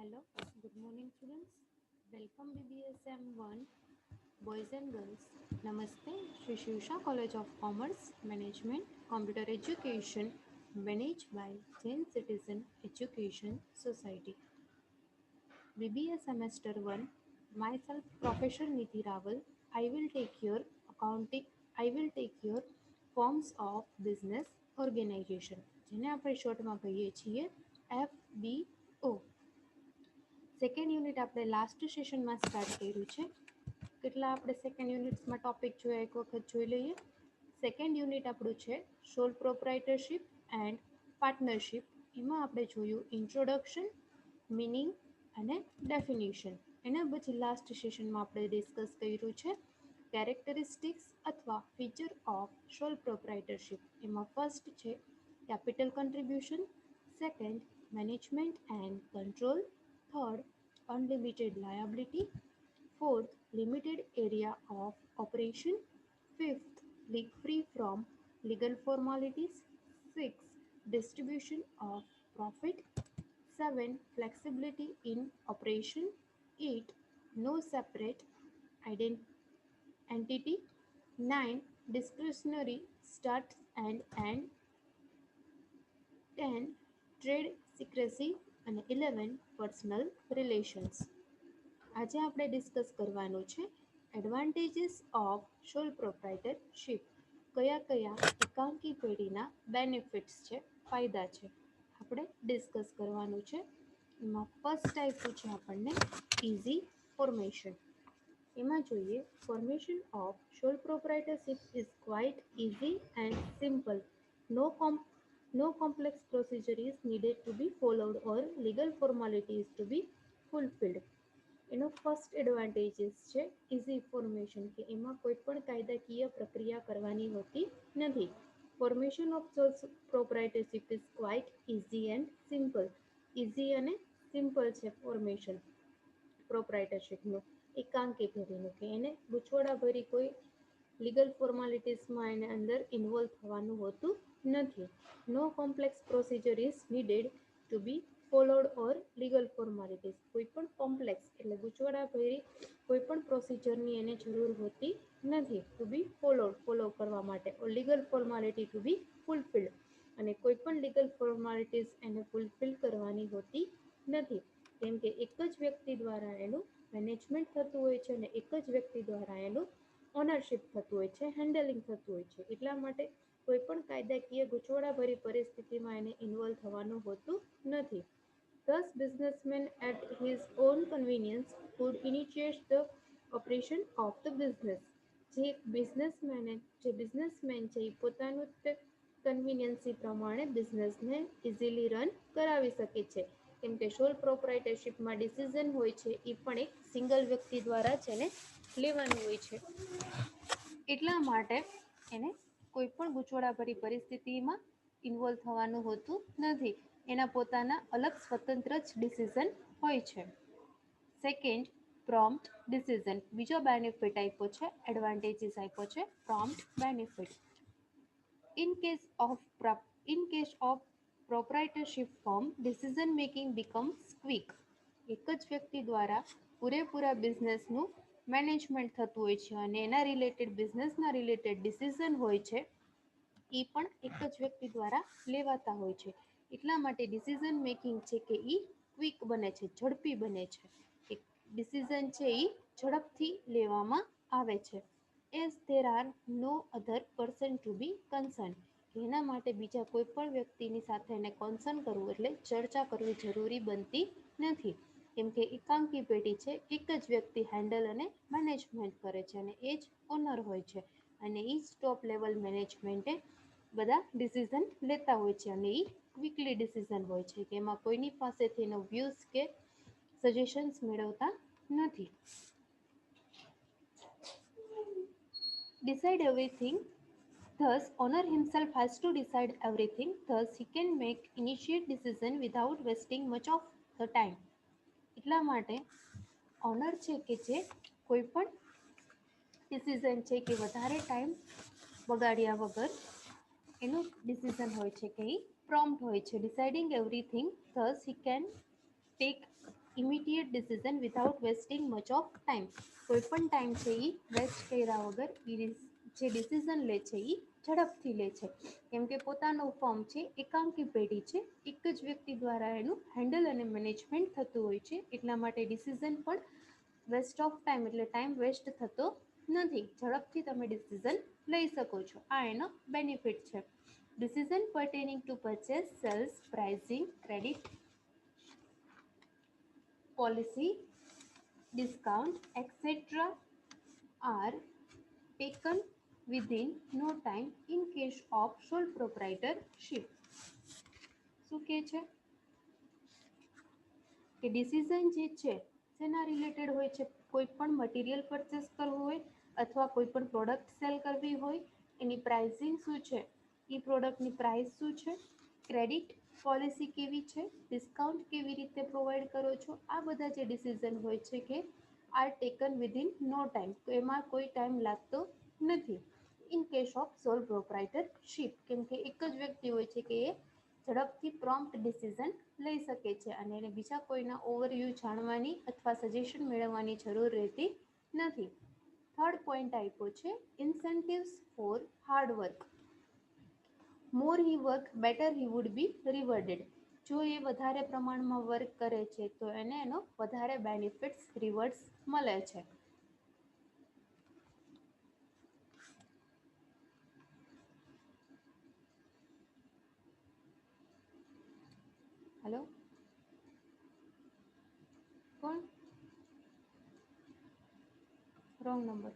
Hello, good morning students. Welcome BBSM 1 boys and girls. Namaste, Shri Shivsha College of Commerce Management Computer Education managed by Jain Citizen Education Society. BBA Semester 1. Myself Professor Niti Rawal. I will take your accounting I will take your forms of business organization જેને આપણે શોર્ટમાં કહીએ છીએ FBO. Second unit આપણે last સેશનમાં start કર્યું છે. કેટલા આપણે સેકન્ડ યુનિટ્સમાં ટોપિક જોયા એક વખત જોઈ લઈએ. સેકન્ડ યુનિટ આપણું છે સોલ પ્રોપ્રાઇટરશિપ એન્ડ પાર્ટનરશિપ. એમાં આપણે જોયું ઇન્ટ્રોડક્શન, મિનિંગ અને ડેફિનેશન. એના પછી લાસ્ટ સેશનમાં આપણે ડિસ્કસ કર્યું છે કેરેક્ટરિસ્ટિક્સ અથવા ફીચર ઓફ સોલ પ્રોપ્રાઇટરશિપ. એમાં ફર્સ્ટ છે capital contribution, second management and control, third, unlimited liability, fourth, limited area of operation, fifth, free from legal formalities, sixth, distribution of profit, seven, flexibility in operation, eight, no separate entity, nine, discretionary starts and end, 10, trade secrecy અને 11, personal relations. આજે આપણે discuss કરવાનું છે advantages of sole પ્રોપ્રાઇટરશિપ. કયા કયા એકાંકી પેઢીના benefits છે, ફાયદા છે, આપણે ડિસ્કસ કરવાનું છે. એમાં ફર્સ્ટ આપ્યું છે આપણને ઇઝી ફોર્મેશન. એમાં જોઈએ formation of sole proprietorship is quite easy and simple. No complex procedure is needed to be followed or legal formalities to be fulfilled. એનો ફર્સ્ટ એડવાન્ટેજીસ છે ઇઝી ફોર્મેશન, કે એમાં કોઈ પણ કાયદાકીય પ્રક્રિયા કરવાની હોતી નથી. Formation of sole proprietorship is quite easy and simple. Easy અને સિમ્પલ છે ફોર્મેશન પ્રોપ્રાઇટરશિપનું, એકાંકી પેઢીનું, કે એને ગૂંચવડા ભરી કોઈ લીગલ ફોર્માલિટીઝમાં એને અંદર ઇન્વોલ્વ થવાનું હોતું નથી. No complex procedure is needed to be followed or legal formalities. કોઈ પણ કોમ્પ્લેક્સ એટલે ગૂંચવડા ભરી કોઈ પણ પ્રોસિજરની એને જરૂર હોતી નથી ટુ બી ફોલો કરવા માટે, ઓર લીગલ ફોર્માલિટી ટુ બી ફૂલફિલ્ડ, અને કોઈ પણ લીગલ ફોર્માલિટીઝ એને ફૂલફિલ કરવાની હોતી નથી. કેમ કે એક જ વ્યક્તિ દ્વારા એનું મેનેજમેન્ટ થતું હોય છે અને એક જ વ્યક્તિ દ્વારા એનું ઓનરશિપ થતું હોય છે, હેન્ડલિંગ થતું હોય છે. એટલા માટે કોઈ પણ કાયદાકીય ગૂંચવડાભરી પરિસ્થિતિમાં એને ઇન્વોલ્વ થવાનું હોતું નથી. Thus, businessman at his own convenience could initiate the operation of the business. જે બિઝનેસમેન છે એ પોતાનું કન્વિનિયન્સી પ્રમાણે બિઝનેસને ઇઝીલી રન કરાવી શકે છે. કેમ કે સોલ પ્રોપ્રાઇટરશિપમાં ડિસિઝન હોય છે એ પણ એક સિંગલ વ્યક્તિ દ્વારા જ એને લેવાનું હોય છે. એટલા માટે એને કોઈ પણ ગૂંચવડાભરી પરિસ્થિતિમાં ઇન્વોલ્વ થવાનું હોતું નથી. એના પોતાના અલગ સ્વતંત્ર જ ડિસિઝન હોય છે. Second, prompt decision. બીજો બેનિફિટ આપ્યો છે, એડવાન્ટેજીસ આપ્યો છે prompt benefit. In case of proprietorship form, decision making becomes quick. એક જ વ્યક્તિ દ્વારા પૂરેપૂરા બિઝનેસનું મેનેજમેન્ટ થતું હોય છે અને એના રિલેટેડ બિઝનેસના રિલેટેડ ડિસિઝન હોય છે એ પણ એક જ વ્યક્તિ દ્વારા લેવાતા હોય છે. એટલા માટે ડિસિઝન મેકિંગ છે કે એ ક્વિક બને છે, ઝડપી બને છે. એક ડિસિઝન છે એ ઝડપથી લેવામાં આવે છે. As there are no other person to be concern. એના માટે બીજા કોઈ પણ વ્યક્તિની સાથે એને કન્સર્ન કરવું એટલે ચર્ચા કરવી જરૂરી બનતી નથી. કેમ કે એકાંકી પેઢી છે, એક જ વ્યક્તિ હેન્ડલ અને મેનેજમેન્ટ કરે છે અને એ જ ઓનર હોય છે અને એ જ ટોપ લેવલ મેનેજમેન્ટે બધા ડિસિઝન લેતા હોય છે અને એ ક્વિકલી ડિસિઝન હોય છે, કે એમાં કોઈની પાસેથી એનો વ્યૂઝ કે સજેશન્સ મેળવતા નથી. Decide everything. Thus, owner himself has to decide everything. Thus, he can make initiate decision without wasting much of the time. એટલા માટે ઓનર છે કે જે કોઈ પણ ડિસિઝન છે કે વધારે ટાઈમ બગાડ્યા વગર એનું ડિસિઝન હોય છે કે એ પ્રોમ્પ્ટ હોય છે. Deciding everything, thus he can take immediate decision without wasting much of time. કોઈ પણ ટાઈમ છે એ વેસ્ટ કર્યા વગર જે ડિસિઝન લે છે એ ઝડપથી લે છે. કેમ કે પોતાનું ફોર્મ છે એકાંકી પેઢી છે, એક જ વ્યક્તિ દ્વારા એનું હેન્ડલ અને મેનેજમેન્ટ થતું હોય છે, એટલા માટે ડિસિઝન પણ વેસ્ટ ઓફ ટાઈમ એટલે ટાઈમ વેસ્ટ થતો નથી. ઝડપથી તમે ડિસિઝન લઈ શકો છો. આ એનો બેનિફિટ છે. Decision pertaining to purchase, sales, pricing, credit, policy, discount, etc. are taken within no time in case of sole proprietorship. શું કહે છે કે ડિસિઝન જે છે શેના રિલેટેડ હોય છે? કોઈ પણ મટીરિયલ પરચેસ કરવું હોય અથવા કોઈ પણ પ્રોડક્ટ સેલ કરવી હોય, એની પ્રાઇસિંગ શું છે, એ પ્રોડક્ટની પ્રાઇસ શું છે, ક્રેડિટ પોલિસી કેવી છે, ડિસ્કાઉન્ટ કેવી રીતે પ્રોવાઈડ કરો છો, આ બધા જે ડિસિઝન હોય છે કે આર ટેકન વિધિન નો ટાઈમ, તો એમાં કોઈ ટાઈમ લાગતો નથી. ઇન કેસ ઓફ સોલ પ્રોપ્રાઇટરશીપ, કેમ કે એક જ વ્યક્તિ હોય છે કે એ ઝડપથી પ્રોમ્પ્ટ ડિસિઝન લઈ શકે છે અને એને બીજા કોઈના ઓવરવ્યૂ જાણવાની અથવા સજેશન મેળવવાની જરૂર રહેતી નથી. થર્ડ પોઈન્ટ આપ્યો છે incentives for hard work. More he work better he would be rewarded. જો એ વધારે પ્રમાણમાં વર્ક કરે છે તો એને એનો વધારે બેનિફિટ્સ રિવોર્ડ્સ મળે છે. હલો, કોણ? Wrong number.